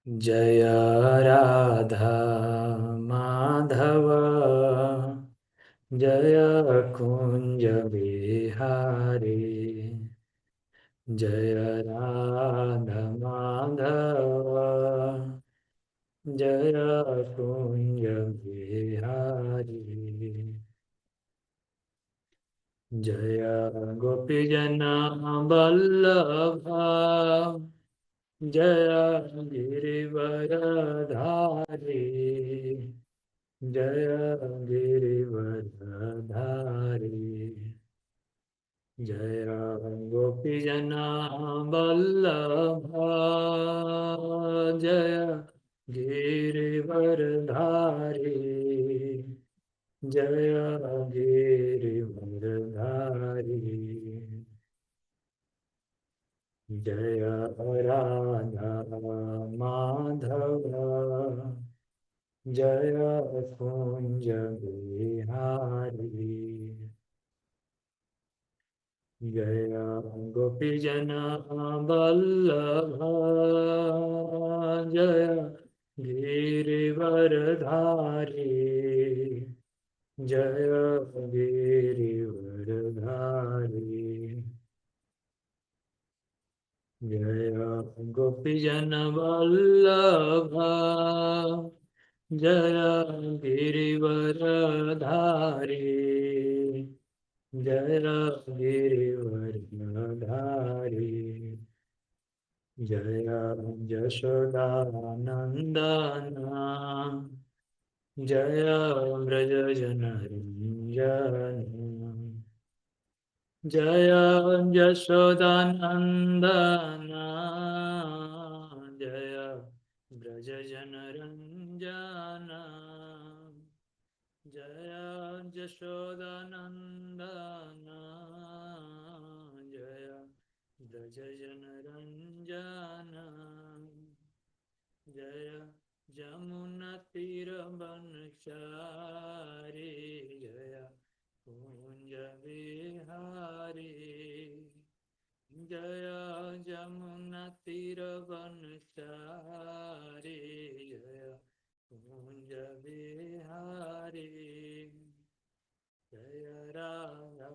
जय राधा माधव जय कुंज बिहारी। जय राधा माधव जय कुंज बिहारी। जय गोपीजन वल्लभ जय गिरिवरधारी। जय गिरिवरधारी। जय गोपीजना वल्लभ जय गिरिवरधारी। जय गिरिवरधारी। जय राधा माधव जय कुंज बिहारी। जय गोपीजन वल्लभ जय गिरिवरधारी। जय गिरिवरधारी। जय गोपीजन वल्लभ जय गिरिवरधारी। जय गिरिवरधारी। जय यशोदानंदन जय व्रजजनरञ्जन। जय यशोदानंदन जय व्रजजनरञ्जन। जय यशोदानंदन जय व्रजजनरञ्जन। जय जमुनतीरवनचारी जय कुंज बिहारी। जय जमुनतीरवनचारी जय कुंज बिहारी। जय राधा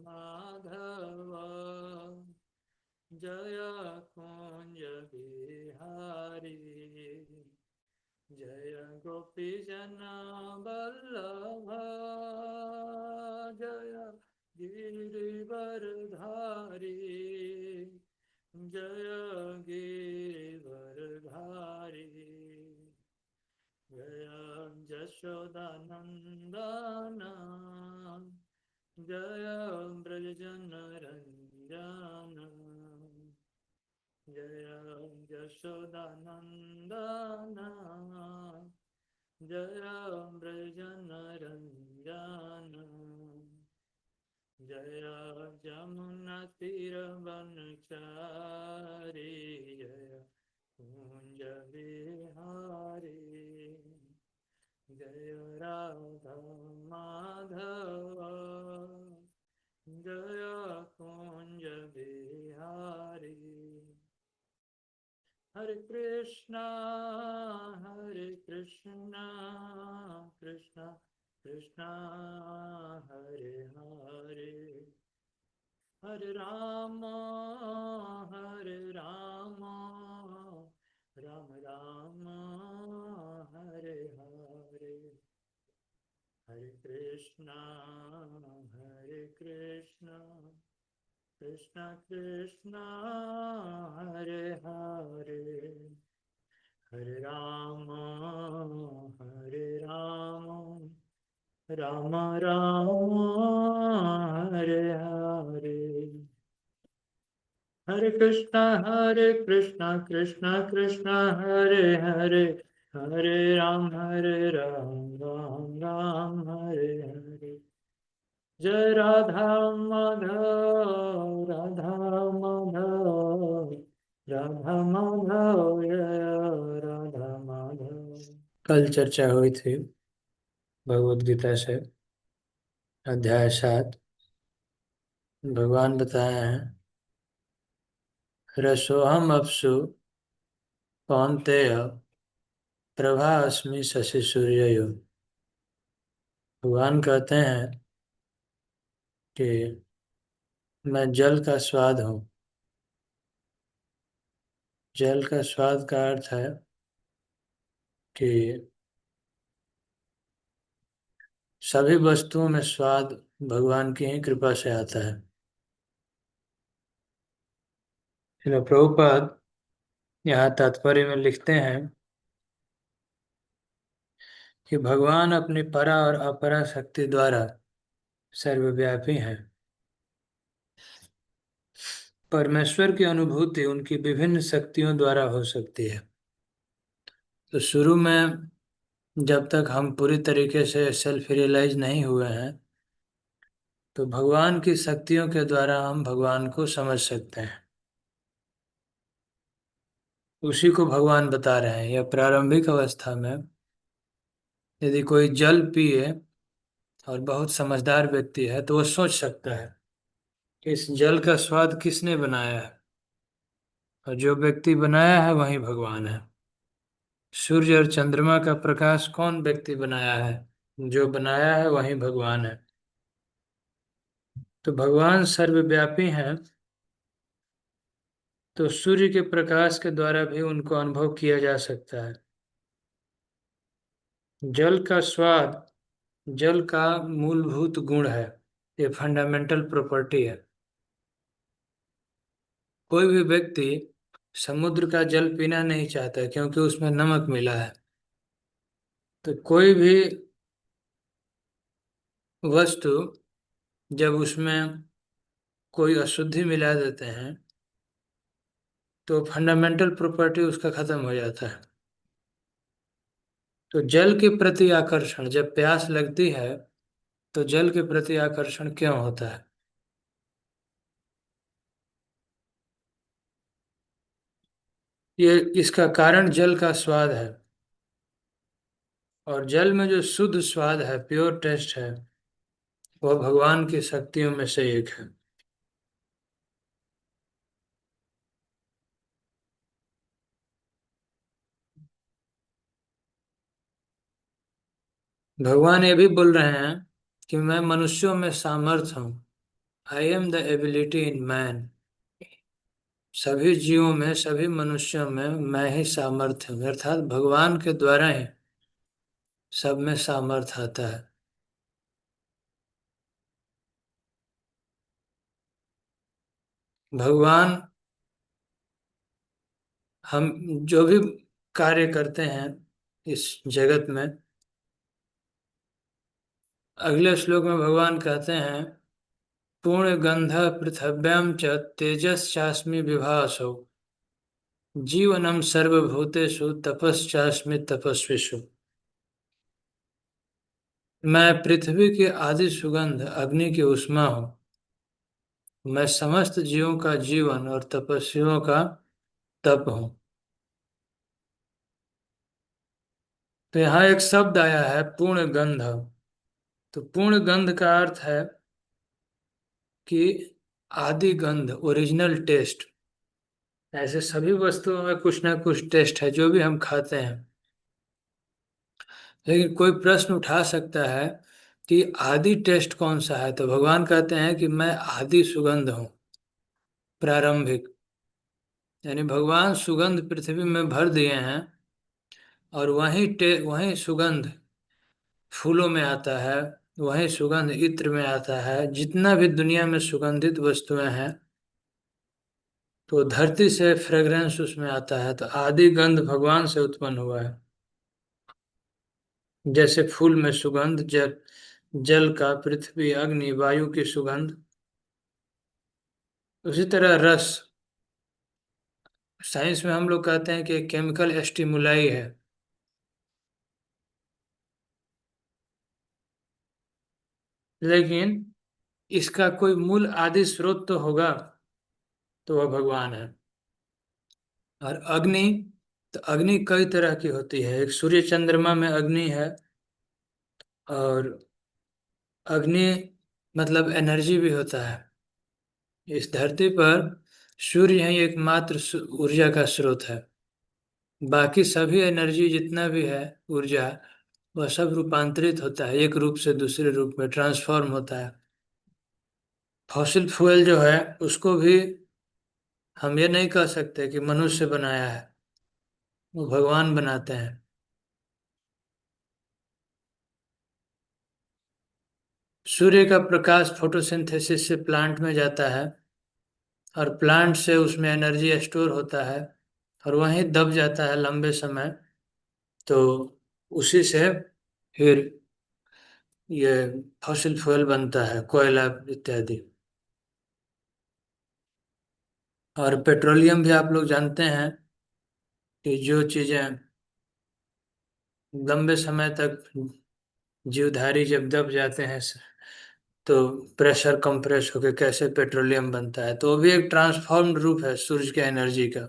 माधव जय कुंज बिहारी। जय गोपीजन वल्लभ जय गिरिवरधारी। जय गिरिवरधारी। जय यशोदानंदन जय व्रजजनरञ्जन। जय यशोदानंदन जय व्रजजनरञ्जन। जय जमुनतीरवनचारी जय कुंज बिहारी। जय राधा माधव जय कुंज बिहारी। हरे कृष्णा कृष्णा कृष्णा हरे हरे। हरे राम राम राम हरे हरे। हरे कृष्णा कृष्णा कृष्णा हरे हरे। हरे राम राम राम हरे हरे। हरे कृष्णा कृष्णा कृष्णा हरे हरे। हरे राम राम राम हरे हरे। जय राधा माधव राधा माधव जय राधा माधव। कल चर्चा हुई थी भगवद गीता से अध्याय 7। भगवान बताए हैं रसोहम अप्सु कौन्तेय प्रभास्मि शशि सूर्ययो। भगवान कहते हैं कि मैं जल का स्वाद हूँ। जल का स्वाद का अर्थ है कि सभी वस्तुओं में स्वाद भगवान की ही कृपा से आता है। प्रभुपाद यहाँ तात्पर्य में लिखते हैं कि भगवान अपनी परा और अपरा शक्ति द्वारा सर्वव्यापी हैं। परमेश्वर की अनुभूति उनकी विभिन्न शक्तियों द्वारा हो सकती है। तो शुरू में जब तक हम पूरी तरीके से सेल्फ रियलाइज नहीं हुए हैं, तो भगवान की शक्तियों के द्वारा हम भगवान को समझ सकते हैं। उसी को भगवान बता रहे हैं। यह प्रारंभिक अवस्था में यदि कोई जल पिए और बहुत समझदार व्यक्ति है तो वो सोच सकता है कि इस जल का स्वाद किसने बनाया है, और जो व्यक्ति बनाया है वही भगवान है। सूर्य और चंद्रमा का प्रकाश कौन व्यक्ति बनाया है? जो बनाया है वही भगवान है। तो भगवान सर्वव्यापी हैं, तो सूर्य के प्रकाश के द्वारा भी उनको अनुभव किया जा सकता है। जल का स्वाद जल का मूलभूत गुण है। ये फंडामेंटल प्रॉपर्टी है। कोई भी व्यक्ति समुद्र का जल पीना नहीं चाहता क्योंकि उसमें नमक मिला है। तो कोई भी वस्तु जब उसमें कोई अशुद्धि मिला देते हैं तो फंडामेंटल प्रॉपर्टी उसका खत्म हो जाता है। तो जल के प्रति आकर्षण, जब प्यास लगती है तो जल के प्रति आकर्षण क्यों होता है? ये इसका कारण जल का स्वाद है। और जल में जो शुद्ध स्वाद है, प्योर टेस्ट है, वह भगवान की शक्तियों में से एक है। भगवान ये भी बोल रहे हैं कि मैं मनुष्यों में सामर्थ हूँ। I am the ability in man. सभी जीवों में, सभी मनुष्यों में मैं ही सामर्थ्य हूँ, अर्थात भगवान के द्वारा ही सब में सामर्थ्य आता है। भगवान हम जो भी कार्य करते हैं इस जगत में, अगले श्लोक में भगवान कहते हैं पूर्ण गंध पृथिव्याम च तेजश्चास्मि विभासो जीवनम सर्वभूतेषु तपश्चास्मि तपस्विषु। मैं पृथ्वी की आदि सुगंध, अग्नि की उष्मा हूँ। मैं समस्त जीवों का जीवन और तपस्वियों का तप हूँ। तो यहाँ एक शब्द आया है पूर्ण गंध। तो पूर्ण गंध का अर्थ है कि आदि गंध, ओरिजिनल टेस्ट। ऐसे सभी वस्तुओं में कुछ ना कुछ टेस्ट है जो भी हम खाते हैं। लेकिन कोई प्रश्न उठा सकता है कि आदि टेस्ट कौन सा है? तो भगवान कहते हैं कि मैं आदि सुगंध हूँ, प्रारंभिक। यानी भगवान सुगंध पृथ्वी में भर दिए हैं, और वही सुगंध फूलों में आता है, वही सुगंध इत्र में आता है। जितना भी दुनिया में सुगंधित वस्तुएं हैं, तो धरती से फ्रेग्रेंस उसमें आता है। तो आदि गंध भगवान से उत्पन्न हुआ है। जैसे फूल में सुगंध, जल जल का, पृथ्वी, अग्नि, वायु की सुगंध, उसी तरह रस। साइंस में हम लोग कहते हैं कि केमिकल स्टिमुलाई है। लेकिन इसका कोई मूल आदि स्रोत तो होगा, तो वह भगवान है। और अग्नि, तो अग्नि कई तरह की होती है। एक सूर्य चंद्रमा में अग्नि है, और अग्नि मतलब एनर्जी भी होता है। इस धरती पर सूर्य ही एकमात्र ऊर्जा का स्रोत है। बाकी सभी एनर्जी जितना भी है, ऊर्जा, वह सब रूपांतरित होता है, एक रूप से दूसरे रूप में ट्रांसफॉर्म होता है। फॉसिल फ्यूल जो है उसको भी हम ये नहीं कह सकते कि मनुष्य बनाया है, वो भगवान बनाते हैं। सूर्य का प्रकाश फोटोसिंथेसिस से प्लांट में जाता है, और प्लांट से उसमें एनर्जी स्टोर होता है, और वहीं दब जाता है लंबे समय। तो उसी से फिर ये फॉसिल फ्यूल बनता है, कोयला इत्यादि। और पेट्रोलियम भी आप लोग जानते हैं कि जो चीजें लंबे समय तक जीवधारी जब दब जाते हैं, तो प्रेशर कंप्रेस होकर कैसे पेट्रोलियम बनता है, तो वो भी एक ट्रांसफॉर्म्ड रूप है सूर्य के एनर्जी का।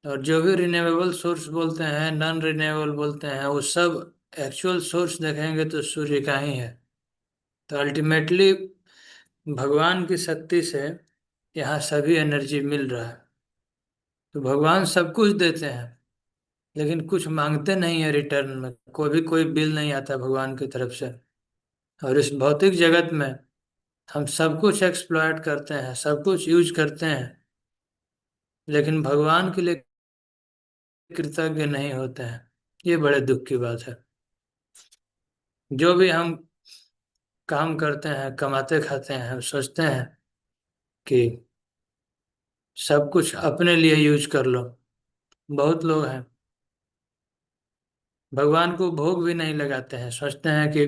और जो भी रिन्यूएबल सोर्स बोलते हैं, नॉन रिन्यूएबल बोलते हैं, वो सब एक्चुअल सोर्स देखेंगे तो सूर्य का ही है। तो अल्टीमेटली भगवान की शक्ति से यहाँ सभी एनर्जी मिल रहा है। तो भगवान सब कुछ देते हैं, लेकिन कुछ मांगते नहीं है रिटर्न में, कोई बिल नहीं आता भगवान की तरफ से। और इस भौतिक जगत में हम सब कुछ एक्सप्लॉयट करते हैं, सब कुछ यूज करते हैं, लेकिन भगवान के लिए कृतज्ञ नहीं होते हैं। ये बड़े दुख की बात है। जो भी हम काम करते हैं, कमाते खाते हैं, हम सोचते हैं कि सब कुछ अपने लिए यूज कर लो। बहुत लोग हैं भगवान को भोग भी नहीं लगाते हैं, सोचते हैं कि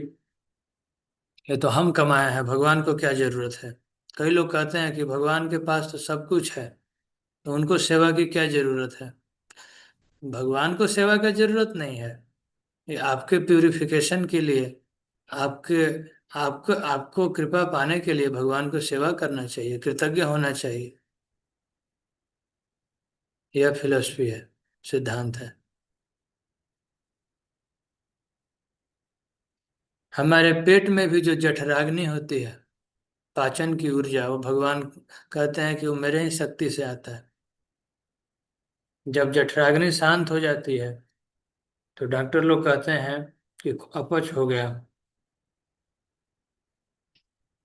ये तो हम कमाए हैं, भगवान को क्या जरूरत है। कई लोग कहते हैं कि भगवान के पास तो सब कुछ है, तो उनको सेवा की क्या जरूरत है। भगवान को सेवा की जरूरत नहीं है। ये आपके प्यूरिफिकेशन के लिए, आपके आपको आपको कृपा पाने के लिए भगवान को सेवा करना चाहिए, कृतज्ञ होना चाहिए। यह फिलॉसफी है, सिद्धांत है। हमारे पेट में भी जो जठराग्नि होती है, पाचन की ऊर्जा, वो भगवान कहते हैं कि वो मेरे ही शक्ति से आता है। जब जठराग्नि शांत हो जाती है, तो डॉक्टर लोग कहते हैं कि अपच हो गया।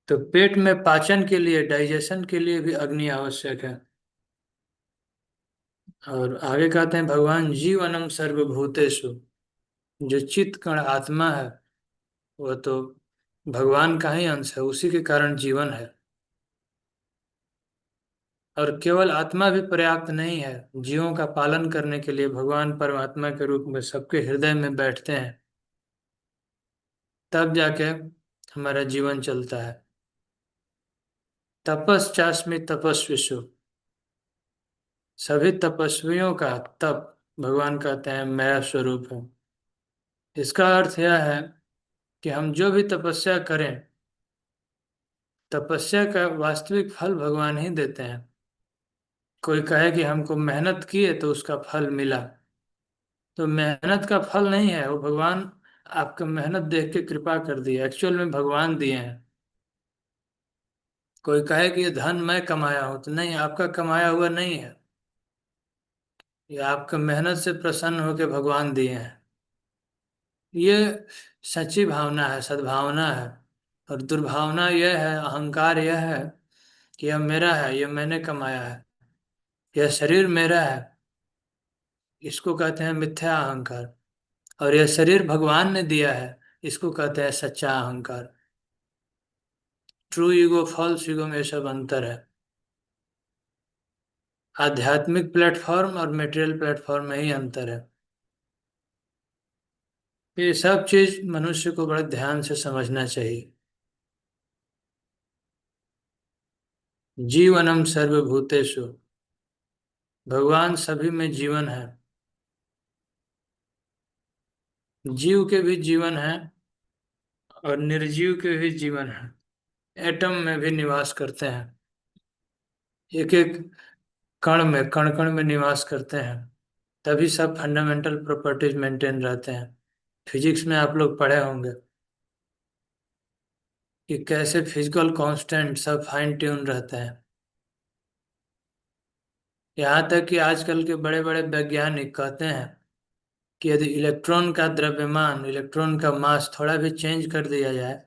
तो पेट में पाचन के लिए, डाइजेशन के लिए भी अग्नि आवश्यक है। और आगे कहते हैं भगवान जीवनम सर्वभूतेषु, जो चित्त कण आत्मा है, वह तो भगवान का ही अंश है, उसी के कारण जीवन है। और केवल आत्मा भी पर्याप्त नहीं है, जीवों का पालन करने के लिए भगवान परमात्मा के रूप में सबके हृदय में बैठते हैं, तब जाके हमारा जीवन चलता है। तपश्चास्मि तपस्विषु, सभी तपस्वियों का तप, भगवान कहते हैं, मेरा स्वरूप है। इसका अर्थ यह है कि हम जो भी तपस्या करें, तपस्या का वास्तविक फल भगवान ही देते हैं। कोई कहे कि हमको मेहनत किए तो उसका फल मिला, तो मेहनत का फल नहीं है वो, भगवान आपका मेहनत देख के कृपा कर दिए, एक्चुअल में भगवान दिए हैं। कोई कहे कि ये धन मैं कमाया हूं, तो नहीं, आपका कमाया हुआ नहीं है, ये आपका मेहनत से प्रसन्न होकर भगवान दिए हैं। ये सच्ची भावना है, सद्भावना है। और दुर्भावना यह है, अहंकार यह है कि यह मेरा है, यह मैंने कमाया है, यह शरीर मेरा है, इसको कहते हैं मिथ्या अहंकार। और यह शरीर भगवान ने दिया है, इसको कहते हैं सच्चा अहंकार। ट्रू ईगो, फॉल्स ईगो में सब अंतर है। आध्यात्मिक प्लेटफॉर्म और मेटेरियल प्लेटफॉर्म में ही अंतर है। ये सब चीज मनुष्य को बड़े ध्यान से समझना चाहिए। जीवनम सर्वभूतेषु, भगवान सभी में जीवन है। जीव के भी जीवन है, और निर्जीव के भी जीवन है। एटम में भी निवास करते हैं, एक एक कण में, कण कण में निवास करते हैं। तभी सब फंडामेंटल प्रॉपर्टीज मेंटेन रहते हैं। फिजिक्स में आप लोग पढ़े होंगे कि कैसे फिजिकल कांस्टेंट सब फाइन ट्यून रहते हैं। यहाँ तक कि आजकल के बड़े बड़े वैज्ञानिक कहते हैं कि यदि इलेक्ट्रॉन का द्रव्यमान, इलेक्ट्रॉन का मास थोड़ा भी चेंज कर दिया जाए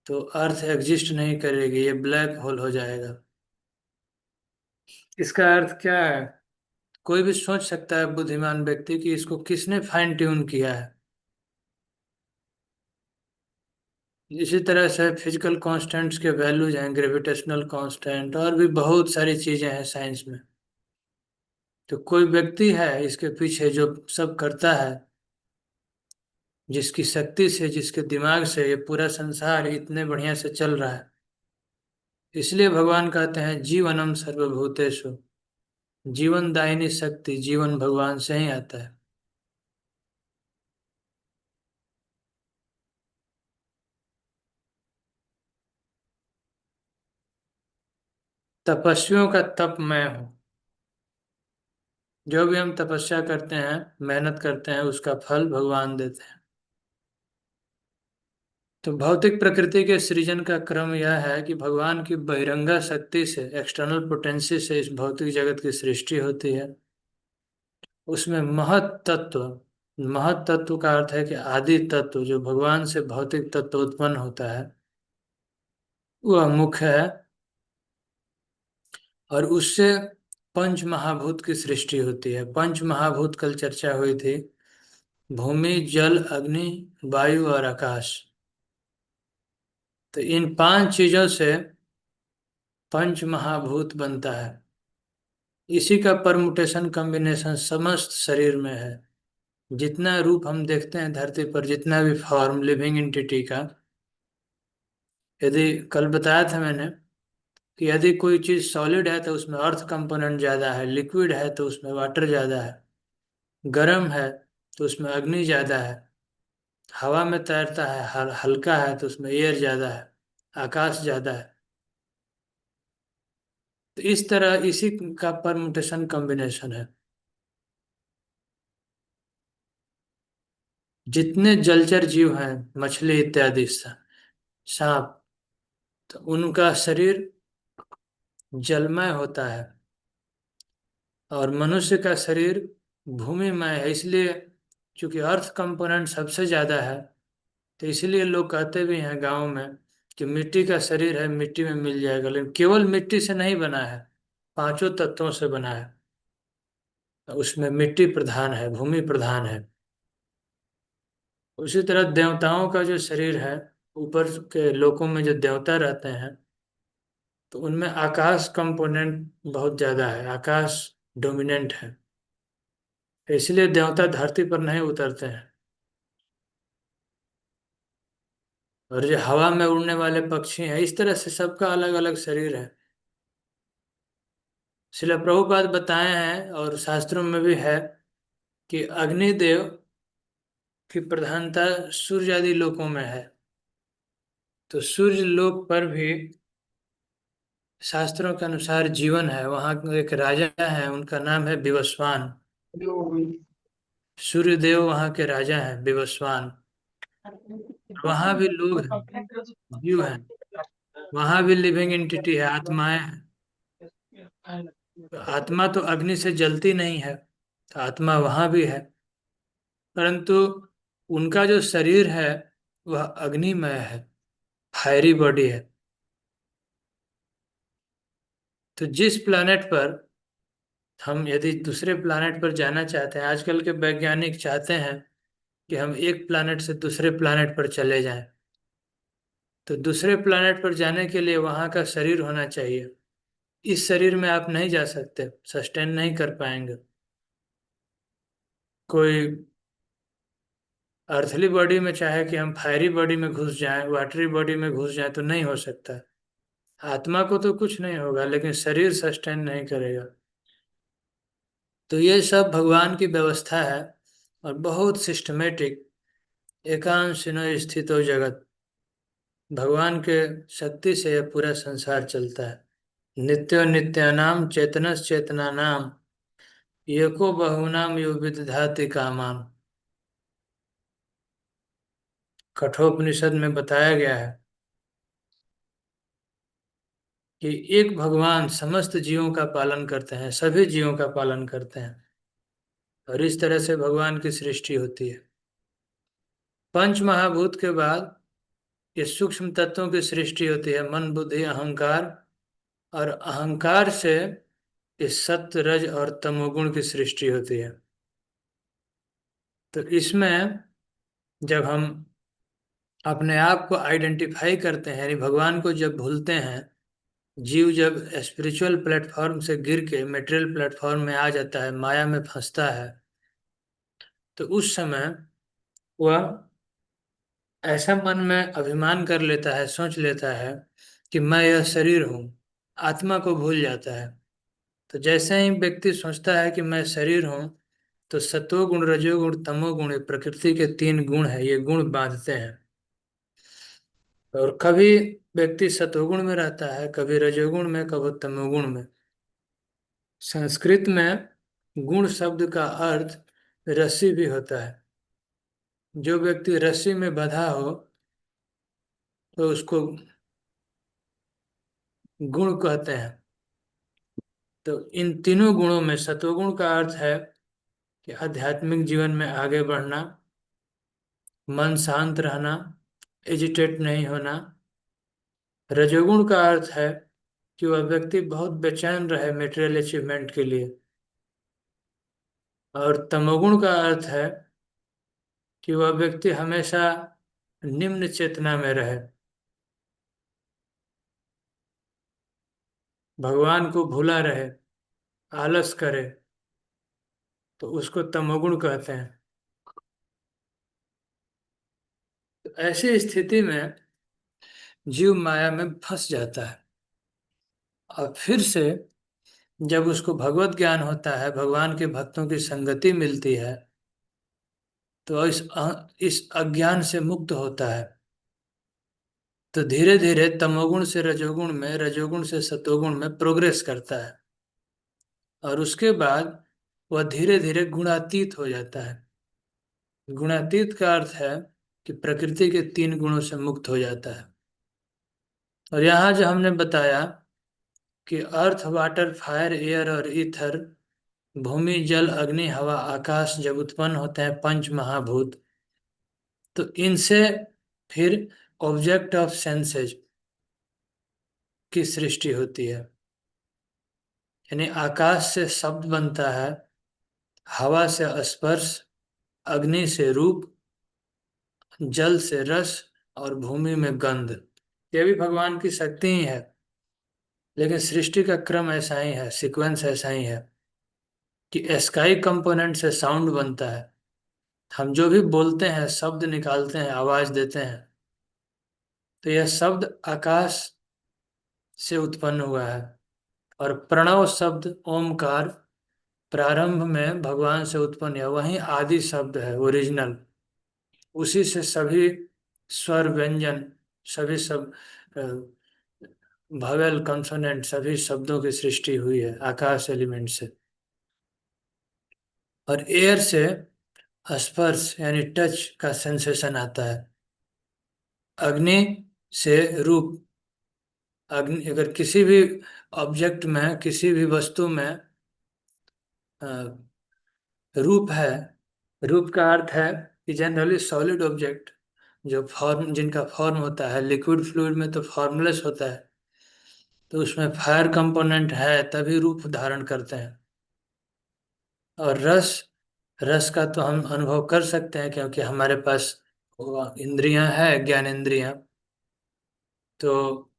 तो अर्थ एग्जिस्ट नहीं करेगी, ये ब्लैक होल हो जाएगा। इसका अर्थ क्या है? कोई भी सोच सकता है, बुद्धिमान व्यक्ति, कि इसको किसने फाइन ट्यून किया है। इसी तरह से फिजिकल कांस्टेंट्स के वैल्यूज हैं, ग्रेविटेशनल कांस्टेंट, और भी बहुत सारी चीजें हैं साइंस में। तो कोई व्यक्ति है इसके पीछे जो सब करता है, जिसकी शक्ति से, जिसके दिमाग से ये पूरा संसार इतने बढ़िया से चल रहा है। इसलिए भगवान कहते हैं जीवनम सर्वभूतेषु, जीवन दायिनी शक्ति, जीवन भगवान से ही आता है। तपस्वियों का तप मैं हूँ। जो भी हम तपस्या करते हैं, मेहनत करते हैं, उसका फल भगवान देते हैं। तो भौतिक प्रकृति के सृजन का क्रम यह है कि भगवान की बहिरंगा शक्ति से, एक्सटर्नल पोटेंसी से इस भौतिक जगत की सृष्टि होती है। उसमें महत तत्व, महत तत्व का अर्थ है कि आदि तत्व, जो भगवान से भौतिक तत्व उत्पन्न होता है, वह मुख्य है। और उससे पंच महाभूत की सृष्टि होती है। पंच महाभूत कल चर्चा हुई थी, भूमि, जल, अग्नि, वायु और आकाश। तो इन पांच चीजों से पंच महाभूत बनता है। इसी का परमुटेशन कॉम्बिनेशन समस्त शरीर में है। जितना रूप हम देखते हैं धरती पर, जितना भी फॉर्म लिविंग एंटिटी का, यदि कल बताया था मैंने कि यदि कोई चीज सॉलिड है तो उसमें अर्थ कंपोनेंट ज्यादा है, लिक्विड है तो उसमें वाटर ज्यादा है, गर्म है तो उसमें अग्नि ज्यादा है, हवा में तैरता है, हल्का है तो उसमें एयर ज्यादा है, आकाश ज्यादा है। तो इस तरह इसी का परमुटेशन कॉम्बिनेशन है। जितने जलचर जीव हैं, मछली इत्यादि, सांप, तो उनका शरीर जलमय होता है, और मनुष्य का शरीर भूमिमय है। इसलिए चूंकि अर्थ कंपोनेंट सबसे ज्यादा है, तो इसलिए लोग कहते भी हैं गांव में कि मिट्टी का शरीर है, मिट्टी में मिल जाएगा। लेकिन केवल मिट्टी से नहीं बना है, पांचों तत्वों से बना है। उसमें मिट्टी प्रधान है, भूमि प्रधान है। उसी तरह देवताओं का जो शरीर है, ऊपर के लोकों में जो देवता रहते हैं, तो उनमें आकाश कंपोनेंट बहुत ज्यादा है, आकाश डोमिनेंट है। इसलिए देवता धरती पर नहीं उतरते हैं। और जो हवा में उड़ने वाले पक्षी हैं, इस तरह से सबका अलग अलग शरीर है। शिला प्रभुपाद बताए हैं, और शास्त्रों में भी है, कि अग्निदेव की प्रधानता सूर्य आदि लोकों में है। तो सूर्य लोक पर भी शास्त्रों के अनुसार जीवन है। वहाँ एक राजा है, उनका नाम है विवस्वान। सूर्य देव वहाँ के राजा हैं, विवस्वान। वहाँ भी लोग हैं, जीव हैं। वहाँ भी लिविंग एंटिटी है, आत्माएं हैं। तो आत्मा तो अग्नि से जलती नहीं है, तो आत्मा वहाँ भी है। परंतु उनका जो शरीर है वह अग्निमय है, फायरी बॉडी है। तो जिस प्लानेट पर हम, यदि दूसरे प्लानेट पर जाना चाहते हैं, आजकल के वैज्ञानिक चाहते हैं कि हम एक प्लानेट से दूसरे प्लानेट पर चले जाएं, तो दूसरे प्लानेट पर जाने के लिए वहां का शरीर होना चाहिए। इस शरीर में आप नहीं जा सकते, सस्टेन नहीं कर पाएंगे। कोई अर्थली बॉडी में चाहे कि हम फायरी बॉडी में घुस जाएं, वाटरी बॉडी में घुस जाएं, तो नहीं हो सकता। आत्मा को तो कुछ नहीं होगा, लेकिन शरीर सस्टेन नहीं करेगा। तो ये सब भगवान की व्यवस्था है, और बहुत सिस्टमेटिक। एकांशिनो स्थितो जगत, भगवान के शक्ति से यह पूरा संसार चलता है। नित्यो नित्यानाम चेतनस चेतनानाम, एको बहुनाम यो विदधाति कामाम। कठोपनिषद में बताया गया है कि एक भगवान समस्त जीवों का पालन करते हैं, सभी जीवों का पालन करते हैं, और इस तरह से भगवान की सृष्टि होती है। पंच महाभूत के बाद ये सूक्ष्म तत्वों की सृष्टि होती है, मन बुद्धि अहंकार, और अहंकार से इस सत्व रज और तमोगुण की सृष्टि होती है। तो इसमें जब हम अपने आप को आइडेंटिफाई करते हैं, यानी भगवान को जब भूलते हैं, जीव जब स्पिरिचुअल प्लेटफॉर्म से गिर के मेटेरियल प्लेटफॉर्म में आ जाता है, माया में फंसता है, तो उस समय वह ऐसा मन में अभिमान कर लेता है, सोच लेता है कि मैं यह शरीर हूँ, आत्मा को भूल जाता है। तो जैसे ही व्यक्ति सोचता है कि मैं शरीर हूँ, तो सत्वगुण रजोगुण तमोगुण, ये प्रकृति के तीन गुण है, ये गुण बांधते हैं। और कभी व्यक्ति सत्वगुण में रहता है, कभी रजोगुण में, कभी तमोगुण में। संस्कृत में गुण शब्द का अर्थ रस्सी भी होता है। जो व्यक्ति रस्सी में बंधा हो तो उसको गुण कहते हैं। तो इन तीनों गुणों में सत्वगुण का अर्थ है कि आध्यात्मिक जीवन में आगे बढ़ना, मन शांत रहना, एजिटेट नहीं होना। रजोगुण का अर्थ है कि वह व्यक्ति बहुत बेचैन रहे मेटेरियल अचीवमेंट के लिए। और तमोगुण का अर्थ है कि वह व्यक्ति हमेशा निम्न चेतना में रहे, भगवान को भूला रहे, आलस करे, तो उसको तमोगुण कहते हैं। तो ऐसी स्थिति में जीव माया में फंस जाता है, और फिर से जब उसको भगवत ज्ञान होता है, भगवान के भक्तों की संगति मिलती है, तो इस अज्ञान से मुक्त होता है। तो धीरे धीरे तमोगुण से रजोगुण में, रजोगुण से सतोगुण में प्रोग्रेस करता है, और उसके बाद वह धीरे धीरे गुणातीत हो जाता है। गुणातीत का अर्थ है कि प्रकृति के तीन गुणों से मुक्त हो जाता है। और यहाँ जो हमने बताया कि अर्थ वाटर फायर एयर और ईथर, भूमि जल अग्नि हवा आकाश जब उत्पन्न होते हैं पंच महाभूत, तो इनसे फिर ऑब्जेक्ट ऑफ सेंसेज की सृष्टि होती है। यानी आकाश से शब्द बनता है, हवा से स्पर्श, अग्नि से रूप, जल से रस, और भूमि में गंध। ये भी भगवान की शक्ति ही है, लेकिन सृष्टि का क्रम ऐसा ही है, सीक्वेंस ऐसा ही है कि स्काई कंपोनेंट से साउंड बनता है। हम जो भी बोलते हैं, शब्द निकालते हैं, आवाज देते हैं, तो यह शब्द आकाश से उत्पन्न हुआ है। और प्रणव शब्द ओमकार प्रारंभ में भगवान से उत्पन्न है, वही आदि शब्द है, ओरिजिनल। उसी से सभी स्वर व्यंजन, सभी सब भावेल कंसोनेंट, सभी शब्दों की सृष्टि हुई है आकाश एलिमेंट से। और एयर से स्पर्श यानी टच का सेंसेशन आता है। अग्नि से रूप, अग्नि अगर किसी भी ऑब्जेक्ट में, किसी भी वस्तु में अ, रूप है, रूप का अर्थ है कि जनरली सॉलिड ऑब्जेक्ट जो फॉर्म, जिनका फॉर्म होता है, लिक्विड फ्लूइड में तो फॉर्मलेस होता है, तो उसमें फायर कंपोनेंट है तभी रूप धारण करते हैं। और रस, रस का तो हम अनुभव कर सकते हैं क्योंकि हमारे पास वो इंद्रियां हैं, ज्ञान इंद्रियां। तो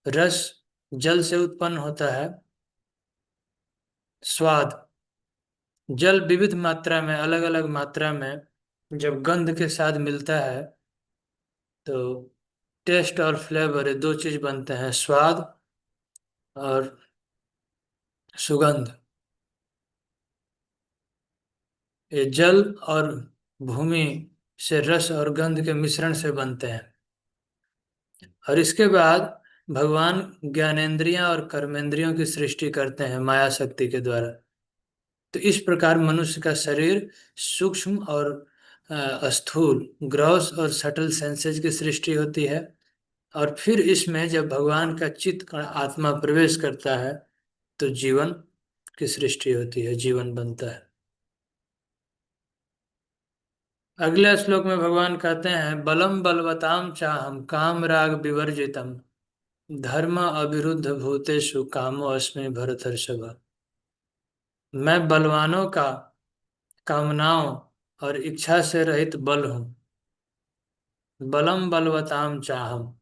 रस जल से उत्पन्न होता है। स्वाद, जल विविध मात्रा में, अलग अलग मात्रा में जब गंध के साथ मिलता है, तो टेस्ट और फ्लेवर, ये दो चीज बनते हैं, स्वाद और सुगंध। ये जल और भूमि से रस और गंध के मिश्रण से बनते हैं। और इसके बाद भगवान ज्ञानेंद्रियां और कर्मेंद्रियों की सृष्टि करते हैं माया शक्ति के द्वारा। तो इस प्रकार मनुष्य का शरीर सूक्ष्म और स्थूल, ग्रॉस और सटल सेंसेज की सृष्टि होती है। और फिर इसमें जब भगवान का चित्त कण आत्मा प्रवेश करता है तो जीवन की सृष्टि होती है, जीवन बनता है। अगले श्लोक में भगवान कहते हैं, बलम बलवताम चाहम काम राग विवर्जितम धर्म अविरुद्ध भूतेषु कामो अस्मि भरतर्षभ। मैं बलवानों का कामनाओं और इच्छा से रहित बल हूँ। बलम बलवताम चाहम,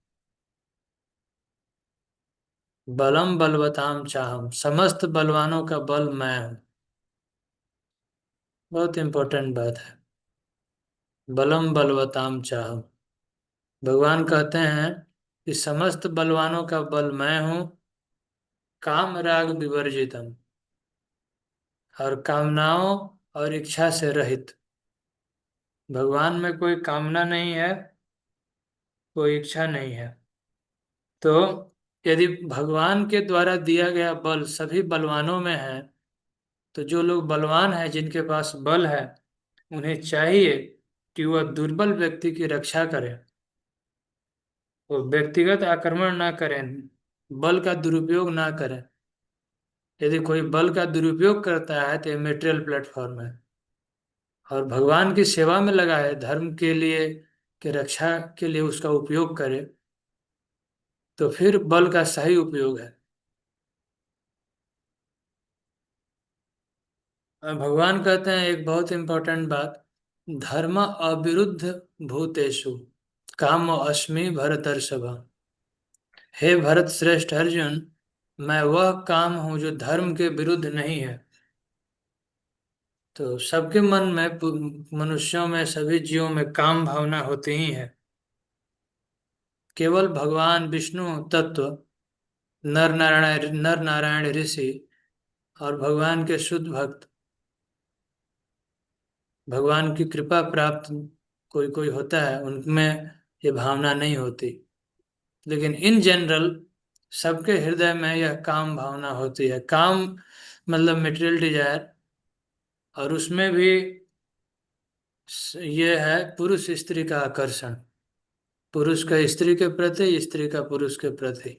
बलम बलवताम चाहम, समस्त बलवानों का बल मैं हूँ। बहुत इंपॉर्टेंट बात है। बलम बलवताम चाहम, भगवान कहते हैं कि समस्त बलवानों का बल मैं हूँ। काम राग विवर्जितम, और कामनाओं और इच्छा से रहित। भगवान में कोई कामना नहीं है, कोई इच्छा नहीं है। तो यदि भगवान के द्वारा दिया गया बल सभी बलवानों में है, तो जो लोग बलवान हैं, जिनके पास बल है, उन्हें चाहिए कि वह दुर्बल व्यक्ति की रक्षा करें। वो व्यक्तिगत आक्रमण ना करें, बल का दुरुपयोग ना करें। यदि कोई बल का दुरुपयोग करता है तो ये मेटेरियल प्लेटफॉर्म है, और भगवान की सेवा में लगा है, धर्म के लिए, के रक्षा के लिए उसका उपयोग करे, तो फिर बल का सही उपयोग है। और भगवान कहते हैं एक बहुत इंपॉर्टेंट बात, धर्म अविरुद्ध भूतेषु काम अस्मि भरतर्षभ। हे भरत श्रेष्ठ अर्जुन, मैं वह काम हूं जो धर्म के विरुद्ध नहीं है। तो सबके मन में, मनुष्यों में, सभी जीवों में काम भावना होती ही है। केवल भगवान विष्णु तत्व, नर नारायण ऋषि और भगवान के शुद्ध भक्त, भगवान की कृपा प्राप्त कोई कोई होता है, उनमें ये भावना नहीं होती। लेकिन इन जनरल सबके हृदय में यह काम भावना होती है। काम मतलब मटेरियल डिजायर, और उसमें भी ये है पुरुष स्त्री का आकर्षण, पुरुष का स्त्री के प्रति, स्त्री का पुरुष के प्रति।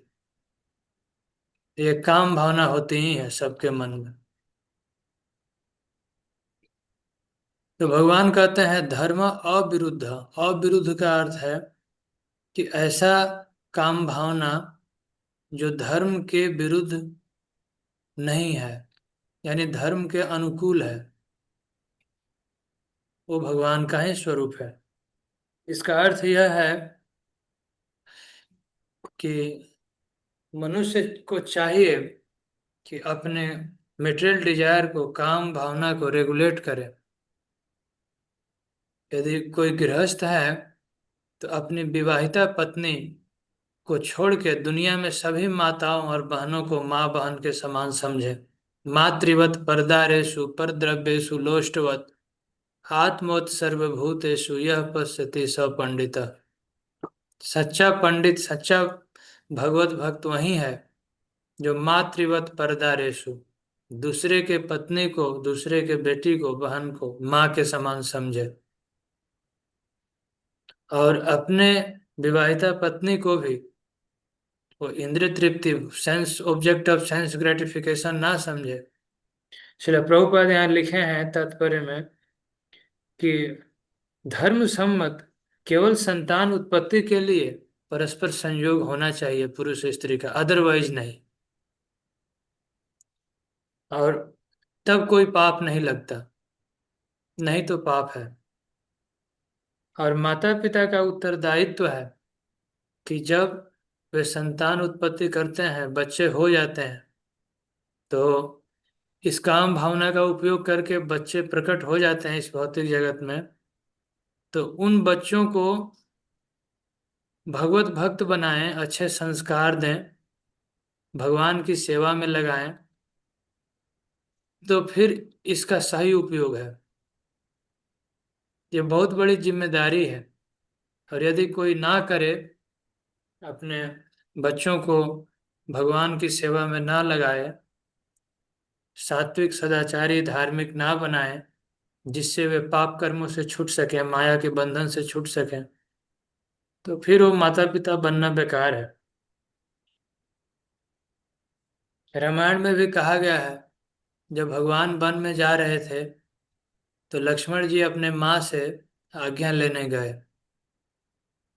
ये काम भावना होती ही है सबके मन में। तो भगवान कहते हैं धर्म अविरुद्ध। अविरुद्ध का अर्थ है कि ऐसा काम भावना जो धर्म के विरुद्ध नहीं है, यानी धर्म के अनुकूल है, वो भगवान का ही स्वरूप है। इसका अर्थ यह है कि मनुष्य को चाहिए कि अपने मेटेरियल डिजायर को, काम भावना को रेगुलेट करे। यदि कोई गृहस्थ है तो अपनी विवाहिता पत्नी को छोड़ के दुनिया में सभी माताओं और बहनों को माँ बहन के समान समझे। मातृवत परदारेषु परद्रव्येषु लोष्टवत आत्मोत सर्वभूतेषु यह पश्यति स पंडित। सच्चा पंडित, सच्चा भगवत भक्त वही है जो मातृवत परदारेषु, दूसरे के पत्नी को, दूसरे के बेटी को, बहन को माँ के समान समझे, और अपने विवाहिता पत्नी को भी वो इंद्रिय तृप्ति, sense, object of sense gratification ना समझे। श्रील प्रभुपाद यहाँ लिखे हैं तात्पर्य में कि धर्म सम्मत केवल संतान उत्पत्ति के लिए परस्पर संयोग होना चाहिए पुरुष स्त्री का, अदरवाइज नहीं। और तब कोई पाप नहीं लगता, नहीं तो पाप है। और माता पिता का उत्तरदायित्व है कि जब वे संतान उत्पत्ति करते हैं, बच्चे हो जाते हैं, तो इस काम भावना का उपयोग करके बच्चे प्रकट हो जाते हैं इस भौतिक जगत में, तो उन बच्चों को भगवत भक्त बनाएं, अच्छे संस्कार दें, भगवान की सेवा में लगाएं, तो फिर इसका सही उपयोग है। ये बहुत बड़ी जिम्मेदारी है। और यदि कोई ना करे, अपने बच्चों को भगवान की सेवा में ना लगाए, सात्विक सदाचारी धार्मिक ना बनाए, जिससे वे पाप कर्मों से छूट सकें, माया के बंधन से छूट सकें, तो फिर वो माता पिता बनना बेकार है। रामायण में भी कहा गया है, जब भगवान वन में जा रहे थे तो लक्ष्मण जी अपने माँ से आज्ञा लेने गए।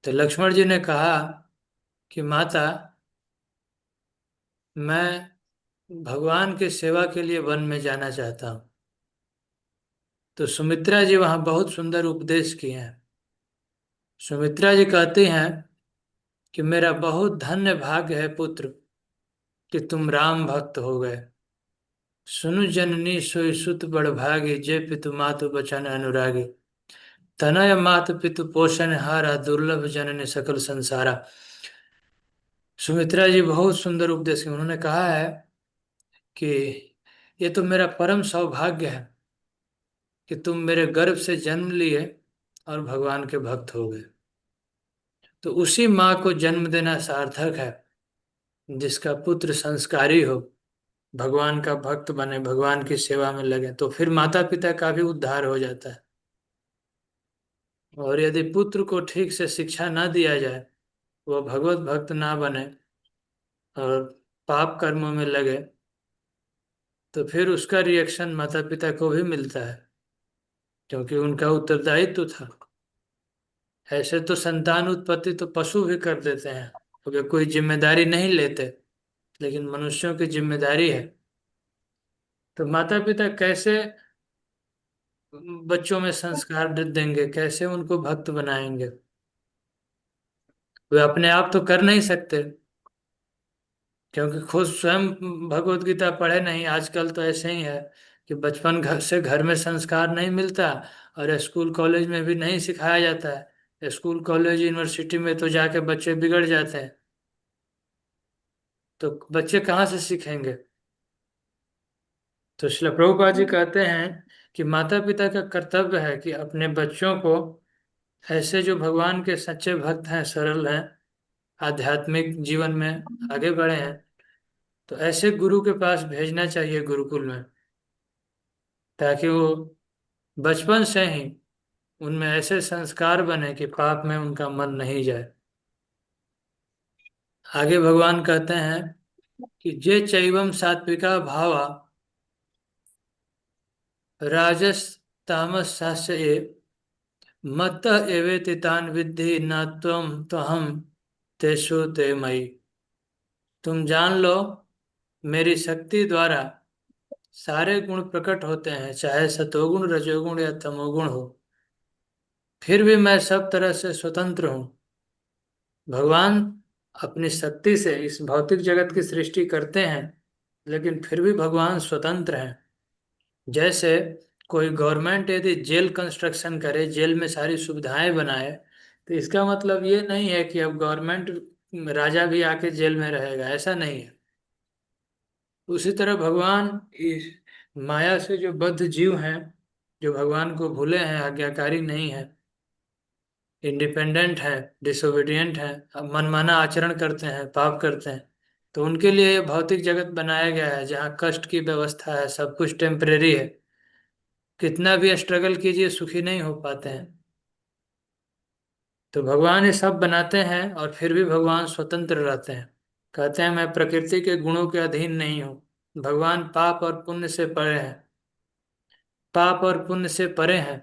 तो लक्ष्मण जी ने कहा कि माता, मैं भगवान की सेवा के लिए वन में जाना चाहता हूँ। तो सुमित्रा जी वहाँ बहुत सुंदर उपदेश किए हैं। सुमित्रा जी कहती हैं कि मेरा बहुत धन्य भाग्य है पुत्र कि तुम राम भक्त हो गए। सुनु जननी सोई सुत बड़भागी, जे पितु मातु बचन अनुरागी। तनय मात पितु पोषण हारा, दुर्लभ जननी सकल संसारा। सुमित्रा जी बहुत सुंदर उपदेश किए। उन्होंने कहा है कि ये तो मेरा परम सौभाग्य है कि तुम मेरे गर्भ से जन्म लिए और भगवान के भक्त हो गए। तो उसी माँ को जन्म देना सार्थक है जिसका पुत्र संस्कारी हो, भगवान का भक्त बने, भगवान की सेवा में लगे, तो फिर माता पिता का भी उद्धार हो जाता है। और यदि पुत्र को ठीक से शिक्षा ना दिया जाए, वो भगवत भक्त ना बने और पाप कर्मों में लगे, तो फिर उसका रिएक्शन माता पिता को भी मिलता है, क्योंकि उनका उत्तरदायित्व था। ऐसे तो संतान उत्पत्ति तो पशु भी कर देते हैं, वे कोई जिम्मेदारी नहीं लेते, लेकिन मनुष्यों की जिम्मेदारी है। तो माता पिता कैसे बच्चों में संस्कार देंगे, कैसे उनको भक्त बनाएंगे? वे अपने आप तो कर नहीं सकते, क्योंकि खुद स्वयं भगवत गीता पढ़े नहीं। आजकल तो ऐसे ही है कि बचपन घर से, घर में संस्कार नहीं मिलता, और स्कूल कॉलेज में भी नहीं सिखाया जाता है। स्कूल कॉलेज यूनिवर्सिटी में तो जाके बच्चे बिगड़ जाते हैं। तो बच्चे कहाँ से सीखेंगे? तो श्रील प्रभुपाद जी कहते हैं कि माता पिता का कर्तव्य है कि अपने बच्चों को, ऐसे जो भगवान के सच्चे भक्त हैं, सरल हैं, आध्यात्मिक जीवन में आगे बढ़े हैं, तो ऐसे गुरु के पास भेजना चाहिए गुरुकुल में, ताकि वो बचपन से ही उनमें ऐसे संस्कार बने कि पाप में उनका मन नहीं जाए। आगे भगवान कहते हैं कि जे चैवम सात्विका भावा, राजस तामस सास्य ये, मत एवेति तान विद्धि न त्वम त्वहम तेषु ते मयि। तुम जान लो, मेरी शक्ति द्वारा सारे गुण प्रकट होते हैं, चाहे सतोगुण रजोगुण या तमोगुण हो, फिर भी मैं सब तरह से स्वतंत्र हूँ। भगवान अपनी शक्ति से इस भौतिक जगत की सृष्टि करते हैं, लेकिन फिर भी भगवान स्वतंत्र हैं। जैसे कोई गवर्नमेंट यदि जेल कंस्ट्रक्शन करे, जेल में सारी सुविधाएं बनाए, तो इसका मतलब ये नहीं है कि अब गवर्नमेंट, राजा भी आके जेल में रहेगा, ऐसा नहीं है। उसी तरह भगवान इस माया से जो बद्ध जीव हैं, जो भगवान को भूले हैं, आज्ञाकारी नहीं है, इंडिपेंडेंट है, डिसोबीडियंट है, मनमाना आचरण करते हैं, पाप करते हैं, तो उनके लिए ये भौतिक जगत बनाया गया है जहाँ कष्ट की व्यवस्था है, सब कुछ टेम्परेरी है। कितना भी स्ट्रगल कीजिए, सुखी नहीं हो पाते हैं। तो भगवान ये सब बनाते हैं और फिर भी भगवान स्वतंत्र रहते हैं। कहते हैं मैं प्रकृति के गुणों के अधीन नहीं हूँ। भगवान पाप और पुण्य से परे हैं, पाप और पुण्य से परे हैं।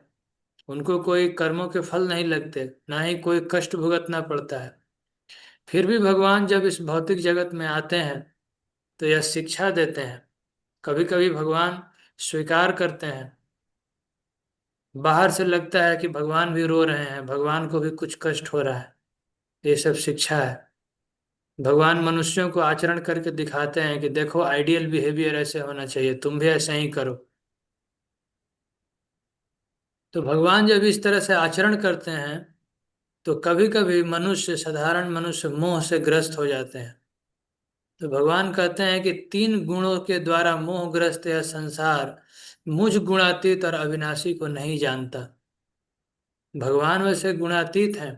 उनको कोई कर्मों के फल नहीं लगते, ना ही कोई कष्ट भुगतना पड़ता है। फिर भी भगवान जब इस भौतिक जगत में आते हैं तो यह शिक्षा देते हैं। कभी कभी भगवान स्वीकार करते हैं, बाहर से लगता है कि भगवान भी रो रहे हैं, भगवान को भी कुछ कष्ट हो रहा है। ये सब शिक्षा है। भगवान मनुष्यों को आचरण करके दिखाते हैं कि देखो, आइडियल बिहेवियर ऐसे होना चाहिए, तुम भी ऐसे ही करो। तो भगवान जब इस तरह से आचरण करते हैं तो कभी कभी मनुष्य, साधारण मनुष्य मोह से ग्रस्त हो जाते हैं। तो भगवान कहते हैं कि तीन गुणों के द्वारा मोहग्रस्त यह संसार मुझ गुणातीत और अविनाशी को नहीं जानता। भगवान वैसे गुणातीत हैं,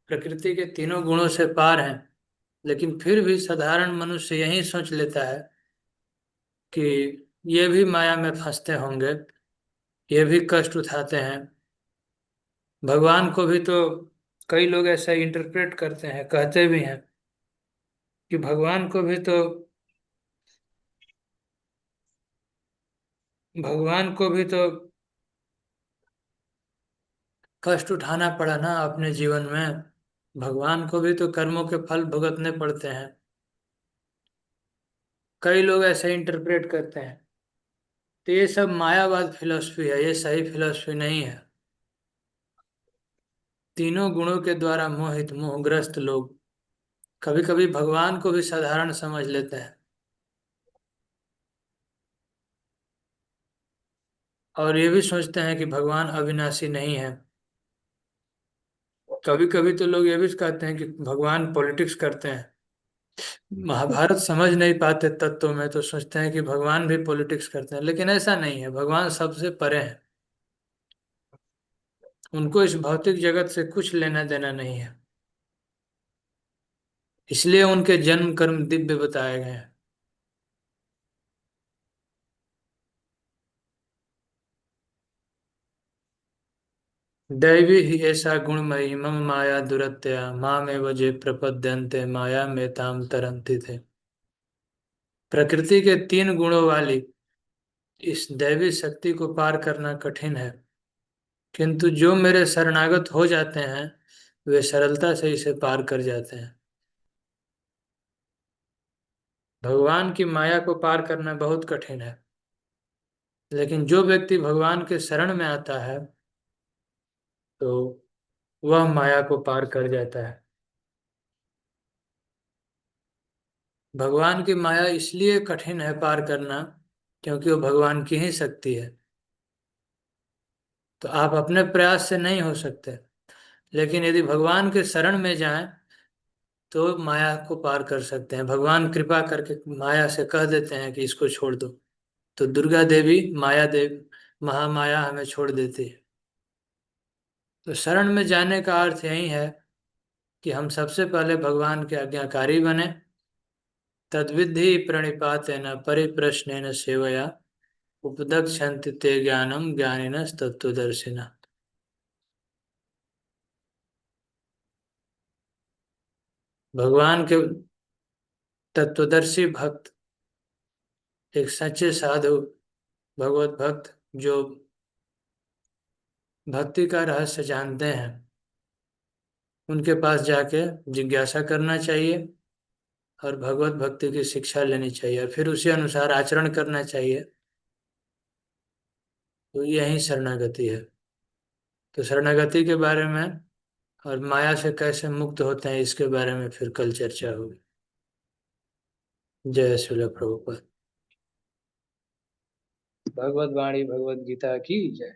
प्रकृति के तीनों गुणों से पार हैं, लेकिन फिर भी साधारण मनुष्य यही सोच लेता है कि ये भी माया में फंसते होंगे, ये भी कष्ट उठाते हैं, भगवान को भी तो कई लोग ऐसा इंटरप्रेट करते हैं, कहते भी हैं कि भगवान को भी तो कष्ट उठाना पड़ा ना अपने जीवन में। भगवान को भी तो कर्मों के फल भुगतने पड़ते हैं। कई लोग ऐसे इंटरप्रेट करते हैं। तो ये सब मायावाद फिलॉसफी है, ये सही फिलॉसफी नहीं है। तीनों गुणों के द्वारा मोहित मोहग्रस्त लोग कभी कभी भगवान को भी साधारण समझ लेते हैं, और ये भी सोचते हैं कि भगवान अविनाशी नहीं है। कभी कभी तो लोग ये भी कहते हैं कि भगवान पॉलिटिक्स करते हैं। महाभारत समझ नहीं पाते तत्व में तो सोचते हैं कि भगवान भी पॉलिटिक्स करते हैं, लेकिन ऐसा नहीं है। भगवान सबसे परे हैं। उनको इस भौतिक जगत से कुछ लेना देना नहीं है। इसलिए उनके जन्म कर्म दिव्य बताए गए हैं। दैवी ही ऐसा गुणमयी मम माया दुरत्या मामेव जे प्रपद्यन्ते माया में ताम तरंति थे। प्रकृति के तीन गुणों वाली इस दैवी शक्ति को पार करना कठिन है, किंतु जो मेरे शरणागत हो जाते हैं वे सरलता से इसे पार कर जाते हैं। भगवान की माया को पार करना बहुत कठिन है, लेकिन जो व्यक्ति भगवान के शरण में आता है तो वह माया को पार कर जाता है। भगवान की माया इसलिए कठिन है पार करना क्योंकि वो भगवान की ही शक्ति है। तो आप अपने प्रयास से नहीं हो सकते, लेकिन यदि भगवान के शरण में जाएं तो माया को पार कर सकते हैं। भगवान कृपा करके माया से कह देते हैं कि इसको छोड़ दो, तो दुर्गा देवी माया देवी महामाया हमें छोड़ देती है। तो शरण में जाने का अर्थ यही है कि हम सबसे पहले भगवान के आज्ञाकारी बने। तद्विधि प्रणिपातेन परिप्रश्नेन सेवया उपदक्षन्ति ते ज्ञानम ज्ञानिनस् तत्त्वदर्शिनः। भगवान के तत्वदर्शी भक्त, एक सच्चे साधु भगवत भक्त जो भक्ति का रहस्य जानते हैं, उनके पास जाके जिज्ञासा करना चाहिए और भगवत भक्ति की शिक्षा लेनी चाहिए और फिर उसी अनुसार आचरण करना चाहिए। तो यही शरणागति है। तो शरणागति के बारे में और माया से कैसे मुक्त होते हैं इसके बारे में फिर कल चर्चा होगी। जय श्रील प्रभुपाद। भगवत वाणी भगवत गीता की जय।